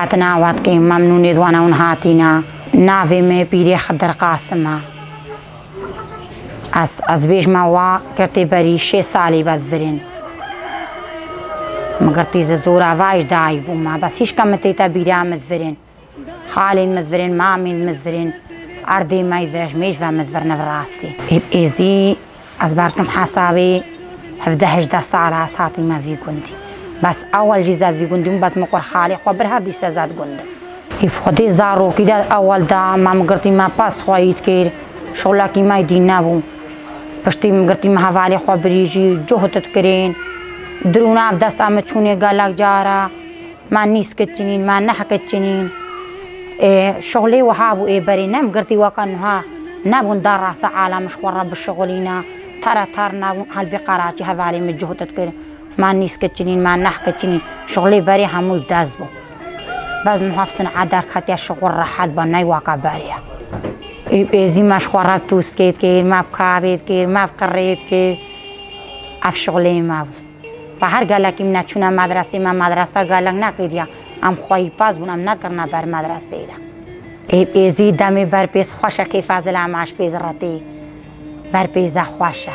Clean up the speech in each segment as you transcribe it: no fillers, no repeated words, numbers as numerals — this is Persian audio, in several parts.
هاتنا وات که ممنون دوانا اون هاتینا ناوی می پیری خدر قاسمه از بیش ما وا کرتی بری 6 سالی بعد ورین مگر تیز زورا وایش دای بوما بس هیچ کم تیتا بیرام مدورین خالین مدورین مامین مدورین اردی مای ورش میش و مدورن براستی ایزی از برکم حسابی 17-18 ساله ساعتی ما في گندی بس اول جیزاد في گندی بس مقر خالی خو بر هر دی سزاد گندم ایف خودی زارو کی اول دا ما مگرتی ما پاس خواهید کر شغلا کی ما دین نبود پشتی مگرتی ما حوالی خو بریجی جهتت کرین درون آب دست آمد چونه گالک جارا ما نیست کچنین ما نه کچنین شغلی و هابو بری نم گرتی وکنها نبون در راس عالمش خورا بالشغلینا ترى نبون هل في قراچی حوالی من جهتت کرین ما نیست کچنین ما نه کچنین شغلی بری همو دست بو باز محافظن عدار کتی شغل راحت با نی واقع بریا ایزی ماش خورا توس کید که ما بکاوید که ما بقرید که اف شغلی ما و هر گلکی من چونه مدرسه ما مدرسه گلک نکریا ام خواهی پاس بونم نکرنا بر مدرسه ایرا ایزی دمی بر پیس خوشه که فاضل عماش پیز راتی بر پیز خوشه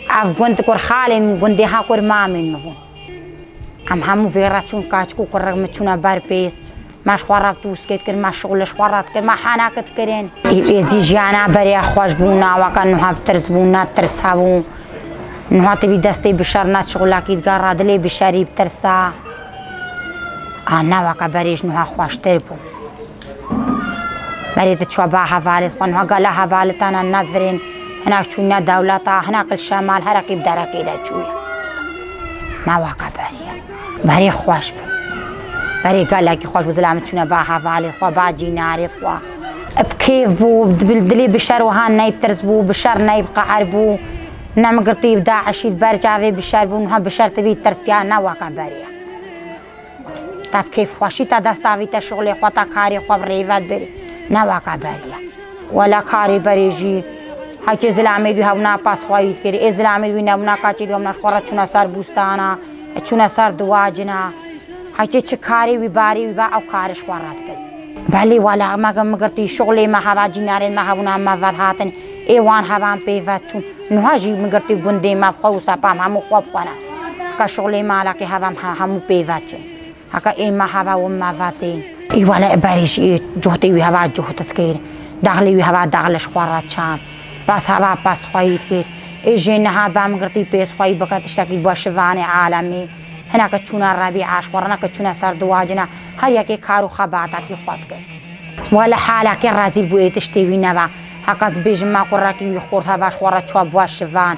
اف گند کر خالین گندی ها کر مامین مبون همو ویرا چون کاچ کو کر رغم چونه بر پیس ماش خوراب توس کید کر ما شغلش خورات کر ما حناکت کرین ایزی جانا بریا خوش بونا وکن نها ترس بونا ترس هاو نها تبي دستي بشر نات شغلك يتقرر دلي بشري بترسا أنا وكبريش نها خوش تربو بريت تشوبا حوالي خون هقلا حوالي تانا نادرين هناك شونا دولتا هناك الشمال هرقي بدرك إلى شوية نوا كبريا بري خوش بو بري قال لك خوش بزلامة شونا با حوالي خوا باجي ناري خوا بكيف بو دلي بشر وهان نايب ترس بو بشر نايب قعر بو نام قرطيف داعش برجعي بشر بونها بشر تبي ترسيا نوا كبريا طب كيف خوشي تدستاوي تشغلي خواتا كاري خوا ريفات بري نوا كبريا ولا كاري بريجي هاي زلامي بي هونا باس خوايد كري زلامي بي نونا كاتي دومنا خورا چونا سر بوستانا چونا سر دواجنا هاي چه كاري بي باري بي با او كارش خوارات كري بلي ولا ما قرطي شغلي ما هوا جينارين ما هونا ما فاتهاتن ایوان هوام پیوست چون نهاجی مگرتی گنده ما خواسته پام همو خواب خوانا که شغلی مالا که هوام همو پیوست چه هکا این ما هوا و ما واتین ای ولی بریش جهتی وی هوا جهتت کیر داخلی وی هوا داخلش خوارد چان بس هوا بس خواهید کیر ای جن نهاد با مگرتی پیس خواهی بکتش تکی با شوان عالمی هنا که چونه ربیع عاش خورنا که چونه سر دواجنا هر یکی کارو خباتا کی خود کر ولی حالا که رازی بویتش تیوی نوا هکاز بیش ما قرکی میخورد باش خورد چوب واشوان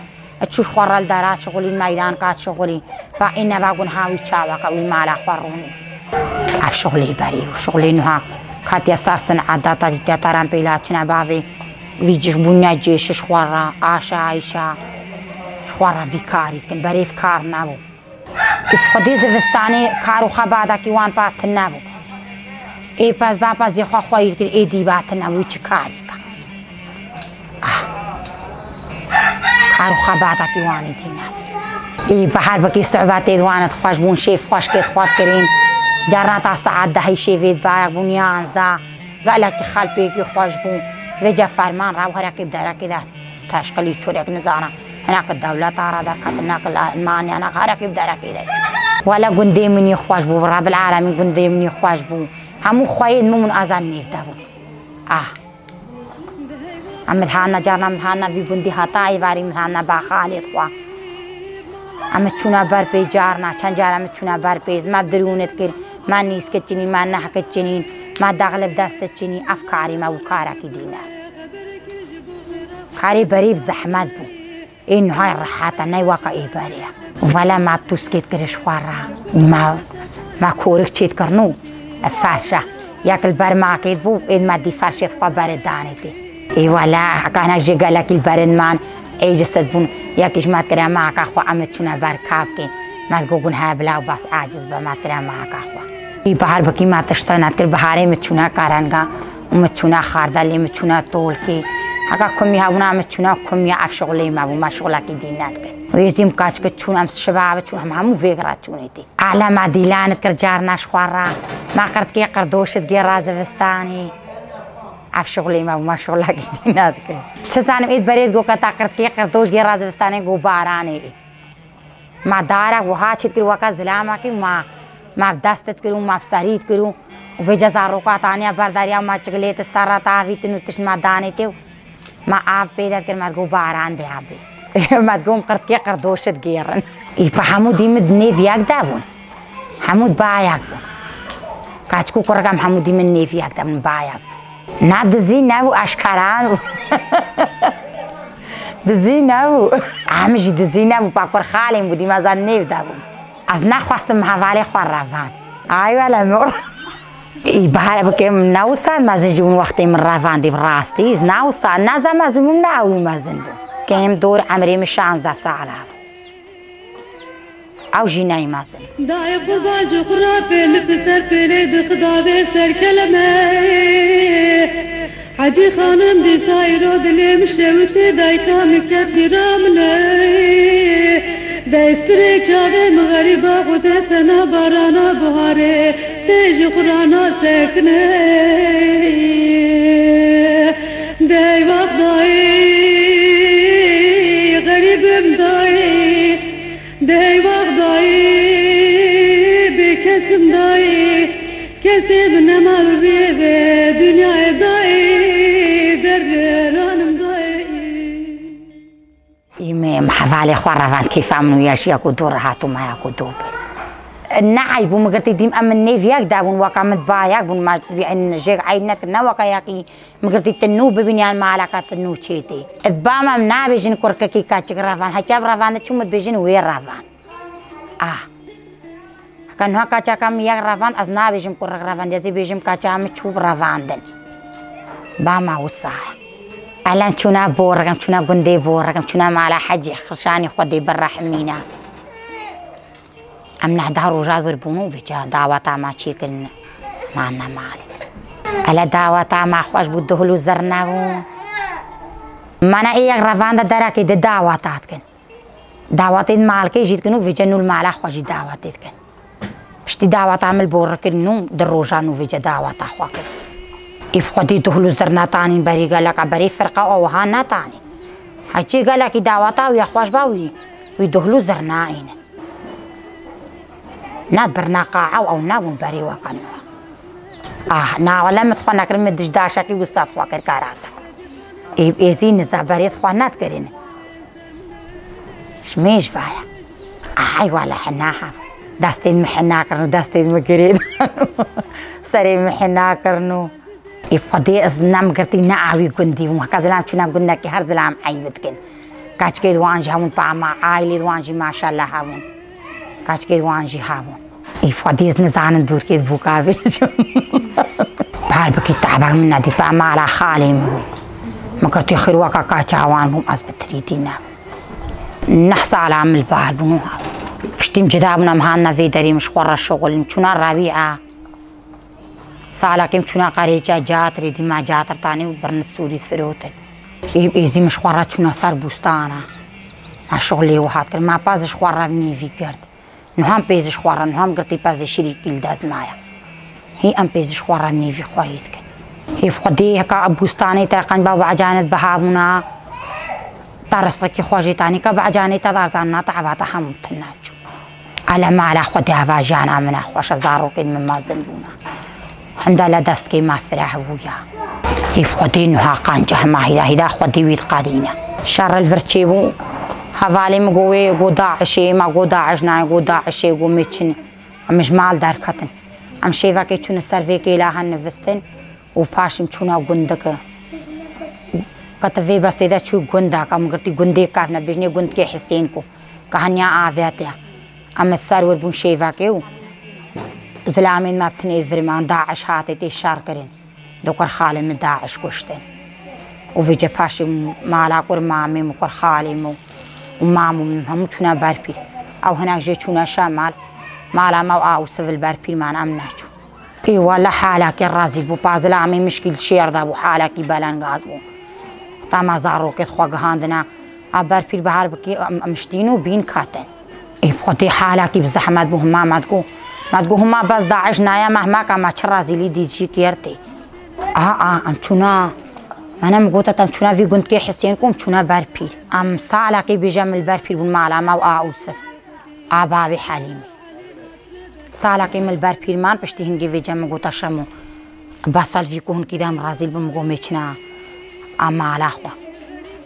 چوش خورال دارات شغلی میدان کات شغلی و این نباگون هاوی چاوا کاوی مالا خورونی اف شغلی بری شغلی نها کاتی سرسن عادت دیت ترام پیلا چنا باوی ویجش بنیا جیش خورا آشا عایشا خورا بیکاری کن بری کار نبود که خودی زوستانی کارو خبادا کی وان پات نبود ای پس با پس یخوا خواهید که ای دیبات نبود چه کاری کارو خباتا کی وانی دینا ای بحر بکی صعوبات دوانت خوش بون شیف خوش که خواد کرین جرناتا ساعت دهی شیفید باید بون 11 قال لك خالبي كي خوش بون رجع فرمان راو هراك بدارك كده تشكلي شوريك نزانا هناك الدولة تارا دارك هناك المانيا هناك هراك بدارك كده ولا قندي مني خوش بو رب العالمين قندي مني خوش بو همو خوين مو من أذان نيفتهو مدهانا جارنا مدهانا في بندي هتاي واري مدهانا باخالد خوا تشونا بر پی جارنا چند جارم تشونا بر پیز ما درونت کر ما نیست که چنین ما نه که چنین ما داخل دست چنین افکاری ما و کارا کی دینا کاری بریب زحمت بو این های راحت نه واقعی بریا ولا ما بتوسكت کرش خوارا ما کورک چیت کرنو فاشا یکل بر ما کید بو این ما دی فاشت خوا بر دانیتی ای ولا کانا جگلا کل برن من ای جسد بون یکیش مات کرا ما کا خوا امتشونا بر کاف کی ما گوگن ها بلا بس عاجز با ما کرا ما کا خوا ای بهار بکی ما تشتنات کر بهاره متشونا کارانگا متشونا خاردلی متشونا طول کی هکا کمی ها ونا متشونا کمی اف شغلی ما بو ما شغلا کی دینات ويجيم كاتشون أمس شباب شون هم فيقرات شونيتي على ما ديلان كرجارناش خوارا ما قرت كي قردوش تجي رازفستاني عف شغلي ما شغلك ديناتك شزانم إيد بريد جو كتا قرت كي قردوش جي رازفستاني جو باراني ما دارك وهاتشت كل وقت زلامك ما بدستت كلو ما بسريت كلو وفي جزارو كاتانيا برداريا ما چغليت سارا تاوي تنو تش ما داني تيو ما آب بيدت كل ما جو باران دي عبي ما تقوم قرت كي قردوشت جيرن يبا حمود يمد نيفياك داون حمود باياك كاتشكو كورغام حمود يمد نيفياك داون باياك نا دزيناو أشكارانو دزيناو عمجي دزيناو باكور خالي مودي ما زال نيف داون از نخواستم حوالي خوار روان أيوة لامور يبا بكم ناوسا ما زجون وقتي من روان دي براستي ناوسا نازا ما زمون ناوي ما زنبو كم دور عمري مش 16 ساعة أو جيناي مازن داي قربان جقرا بين بسر بين بخدا بسر كلمة حجي خانم دي سايرو دلي مشوت داي كام كتبي رامنا داي استري چاوه مغربا خود ثنا بارانا بهاره تيجي قرانا سكنه داي وقت غريبم داي داي وقت بكسم داي كسب نمر بيه دنيا داي درانم داي يمي حوالي خوارفان كيف عملوا ياش ياكو دور هاتو ما ياكو دوبل النعي بو مقرتي ديم أمن نيفياك داون واقع متباياك بون ما بين جيك عينك نواقع ياكي مقرتي تنو ببنيان ما علاقة تنو تشيتي إذباما منا بيجن كورككي كاتشك رافان هجاب رافان تشومت بيجن وير رافان كان هو كاتشا كام ياك رافان أزنا بيجن كورك رافان جزي بيجن كاتشا متشوب رافان دن باما وصاح الان شونا بورقم شونا قندي بورقم شونا مالا حجي خرشاني خودي برا حمينا امنا دارو راد وربونو بيجا دعواتا ما شيكلنا معنا مالي الا دعواتا ما خوش بودهلو زرناو مانا ايه رفان دا دراكي دا دعواتات كن دعواتين مالكي جيت كنو بيجنو المالا خوش دعواتات كن بشتي دعواتا عمل بورقنو دروجانو بيجا دعواتا خواكن إفقدي دخلوا زرنا تاني بري قالك بري فرقة أو هانا تاني هالشي قالك دعواتا ويا خوش باوي ويدخلوا زرنا إين ناد برنا قاعة أو ناون بري وكانوا نا ولا متخونا كلمة دجداشة كي وصف وكر كاراسة إيزي نزا بري تخوانات كرين شميش بايا أي ولا حناها داستين محنا كرنو داستين مكرين سري محنا كرنو إفقدي أزنام قرتي نعوي قندي وما زلام شنا قلنا كي هر زلام عيبتكن كاتشكي دوانجي هون بعما عائلي دوانجي ما شاء الله هون كاتشكي دوانجي هون إفقدي أزنزان دور كي بوكابي بحال بكي تعبان من نادي بعما على خالي ما قرتي خير وكا كاتشاوان بهم أزبط ريدينا نحصى على عمل بحال بنوها بشتيم جدابنا مهانا في داري مش خورا الشغل نشونا الربيعة سالا كم شونا قريجا جات ريدي ما جاتر تاني وبرنت سوري سروتن إيزي مش خوارات شونا صار بوستانا مع شغلي وهات كل ما بازش خوارا بني في قرد نهم بيزش خوارا نهم قرتي بازش شريك الداز مايا هي أم بيزش خوارا بني في خوايتك هي فقدي هكا بوستاني تاقن بابا عجانت بهابونا ترسلك خواجي تاني كبا عجاني تدارزانا تعباتا حمود تناجو على ما على خودي هفا جانا منا خوش زارو كد مما زنبونا حمدا دست كي ما فرح ويا كيف خدين ها قانجه ما هيدا خدي ويت قادينا شر الفرتشيبو حوالي مقوي قو داعشي ما قو داعش ناي قو داعشي قو ميتشن مش مال دار كتن ام شيفا كي تشون سيرفيكي لا هنفستن وباشم تشونا غندك كتفي بس اذا تشو غندك ام قرتي غندي كافنا بجني غند كي حسينكو كهنيا عافيتها ام تسار بون شيفا كيو زلامين ما بتنيذر من داعش هاتي الشار كرين دوكر خالي من داعش كشتن وفي باشي مالا كور مامي مكور خالي ومامو هم تشونا باربيل او هناك جي تشونا شمال مالا ما او سفل باربيل ما نامناچو اي والله حالك الرازي بو بازلامي مشكل شير دا بو حالك بالان غازبو تما زارو كت خو غاندنا برپیر بهار بکی مشتینو بین کاتن ای خودی حالا کی بزحمت بو هما مدگو هما بس داعش نایا مهما کا ما رازیلی دیجی کیرتی ام چونا منم گوتم چونا وی گند که حسین کوم چونا برپیر ام سالا کی بجمل برپیر بون معلومه و اوصف آبابی حلیمی سالا کی مل برپیر من پشتی هنگی وی جمع گوتا شمو بسال وی کو هنگی دام رازیل بمگو میچنا ام مالا خوا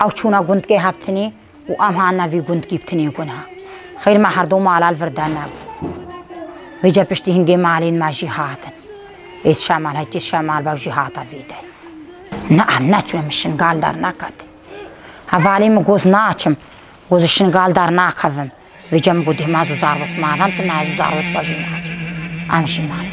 او چونا گند که هفتنی و ام هانا وی گند کی بتنی گنها خیر ما هر دو مالا الوردان نبود ویجا پشتی هنگی مالین ما جهاتن ایت شمال هیتی شمال با جهاتا ویده نه چونم شنگال در نکد حوالی مگوز ناچم گوز شنگال در نکوم ویجا مگو دیمازو زاروت مادم تا نازو زاروت باشی ناچم امشی مال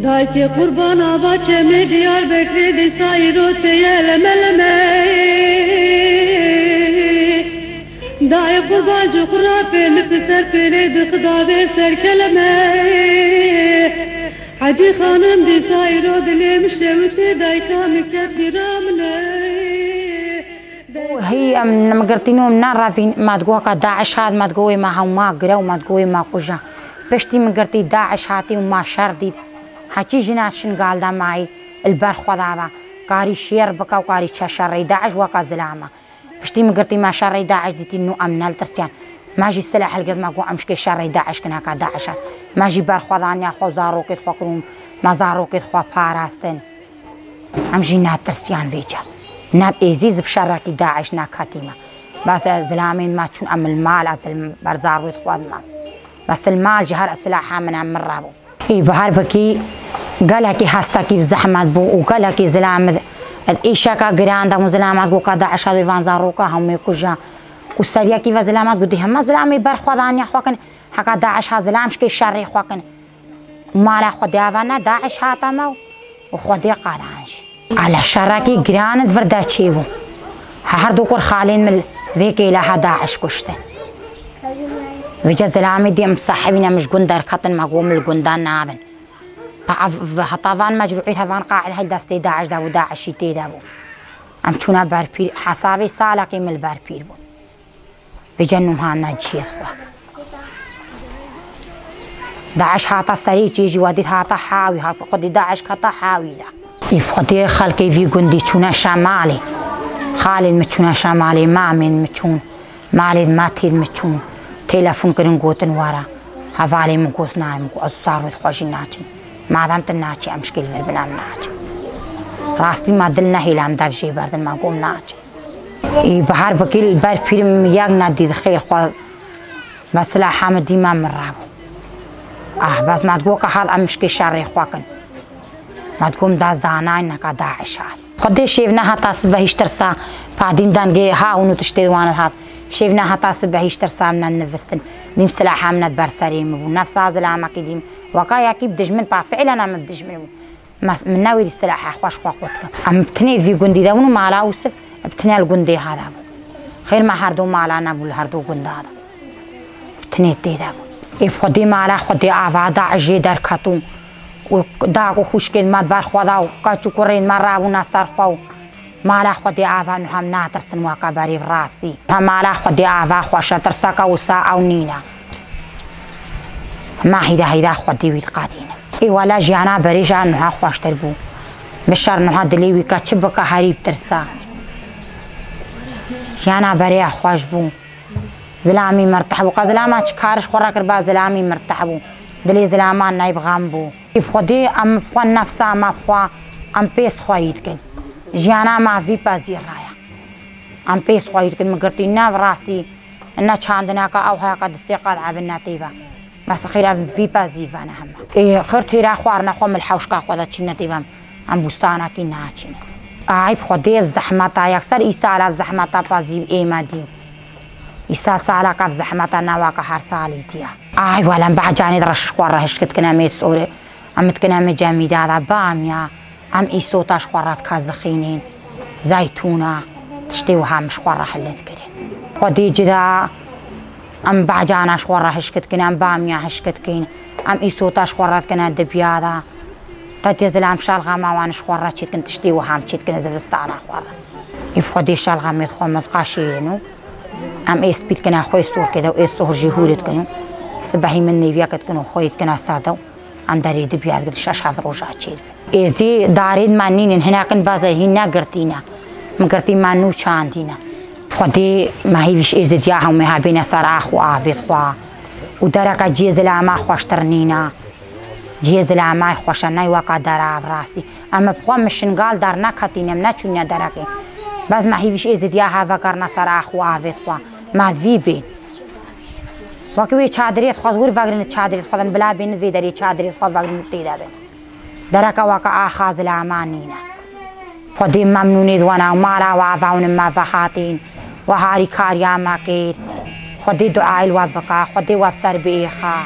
دایکی قربان آبا چمی دیار بکری دی سایرو تیل ملمه دای قربان جو قرآن پیل پسر پیلی دی خداوی سر کلمه حجی خانم دی سایرو دلیم شوتی دای کامی کت بیرامنه هي لما قرتينو من رافين ما تقوى داعش هاد ما تقوي ما هو ما قرا وما تقوي ما قجا بشتي من قرتي داعش هاتي وما شردي هاتي جناشن قال دا معي البر خضابا قاري شير بكا وقاري شري داعش وكا زلامه بشتي من قرتي ما شري داعش ديتي انه امن الترسيان ماجي السلاح القد ما قو امشكي شري داعش كنا كا داعش ماجي بر خضان يا خو زاروكت خكروم ما زاروكت خو باراستن امجي ناترسيان ويجا ناب ازيز بشركي داعش ناكاتيما بس زلامين ما تشون ام المال از برزار ويت خواد ما بس المال جهر سلاحها من مرابو اي بهار بكي قالكي هاستاكي بزحمت بو وقالكي زلام ايشاكا غراندا مزلامات بو كا داعش هذي فان زاروكا هم يكوجا وسرياكي وزلامات بدي هم زلامي بر خوادانيا خوكن حقا داعش هزلامش كي شري خوكن مال خدياوانا داعش هاتمو وخدي قالانش على شراكي جراند فردا تشيبو هر دو كور خالين من ذيك لها داعش كشتن وجا زلامي دي مصاحبين مش جندر كتن مقوم الجندان نابن هطافان مجروعي هفان قاعد هاي داستي داعش دابو داعش يتي دابو ام تونا باربير حسابي سالكي من الباربير بو بجنم هانا جيس خوا داعش هاتا سري تيجي وديت هاتا حاوي هاتا قدي داعش كتا حاوي دا يفقدي خلقي في جندي تونا شمالي خالد متشونا شمالي مامين متشون مالد ماتير متشون تلفون كرن قوتن ورا هفالي مقوس نايم مقوس صاروت خوشي ناچن مادام تناچي امشكل في البنام ناچن راستي ما دلنا هيلام دار شي بردن ما قوم ناچن اي بحر بكيل البار فيلم ياق نادي خير خوا مسلا حامد دي ما مرابو بس ما تقوك هاد امشكي شاري خواكن ما تقوم داز داناين نكا داعش هاد خدي شيفنا هاتا سبهيش ترسا بعدين دانجي ها ونو تشتي وانا هات شيفنا هاتا سبهيش ترسا من النفستن ديم سلاحة من البرسري مبو نفس هذا العام كيديم وكايا كي بدجمن با فعلا انا بدجمن من ناوي السلاحة خوش خواقوتك ام بتني في جندي داونو مالا وسف بتني الجندي هذا خير ما هردو مالا نابو هردو جند هذا بتني دي دابو اف خدي مالا خدي عفادا عجي در كاتوم وداغو خوشكل ما بار خداو كاتو كورين مرابو ناصر خو مالا خدي عفا نهم ناترسن وكبري براستي مالا خدي عفا خوش ترسكا وسا او نينا ما هيدا خدي ويت قادينا اي ولا جانا بريجا نها خوش تربو مشار نها دليوي كاتشبكا هريب ترسا جانا بريا خوش بو زلامي مرتحبو قزلامات كارش خوراك ربا زلامي مرتحبو دلي زلامان نايب غامبو خودي ام خوان نفسا ما خوا ام بيس خويت كن جانا ما في بازير رايا ام پیس خوید که مگرتی نه راستی نه چاندنا که او ها قد سیقاد عبنا تیبا بس خیره وی بازی و نه هم خیر تیرا خوار نخو ملحوش که خودت چی نتیبم ام بوستانا کی نه چینه عیب خودی زحمت یکسر ایسال زحمت بازی ایمدی ایسال سالا که زحمت نواقع هر سالی تیا عیب ولن بعجانی درش خوار رهش کت کنم ایسوره ام تکنم جمیده بامیا ام ایسوتاش خوارات کازخینین زیتونه تشتی و همش خوار حلت کرد خودی جدا ام بعجانش خوار رهش کت کنم بامیا هش کت کین ام ایسوتاش خوارات کنه دبیاده تجزلام شالغا ما وانش خوارا چیت کن تشتی و هم چیت کن زوستانا خوارا يفقدي شالغا ميت خمد قاشينو ام است بيت كنا خوي سور كده و است سهر جهولت كنو سبحي من نيفيا كتكنو خويت كنا سادو ام داريد بياد قد شاش حفظ روجا تشيل ازي داريد مانين هنا كن بازا هنا قرتينا مقرتي مانو چاندينا خدي ما هي بيش ازي ديا هم ها بين سر اخو عابد خوا و درك جيزلا ما خوشترنينا جيزلا ما خوشناي واقع دراب راستي اما بخوا مشنقال دار نكاتينم نچونيا دركي بس ما هي بيش ازي ديا ها وكرنا سر اخو عابد خوا ما في بين وكوي چادريت خود ور وگرن چادريت خودن بلا بين في دري چادريت خود وگرن تيدا بين درك واقع اخاز الامانينا خدي ممنوني وانا مارا وعفاون ما فحاتين وهاري كاريا ماكير خدي دعاء الوابقا خدي وابسر بيخا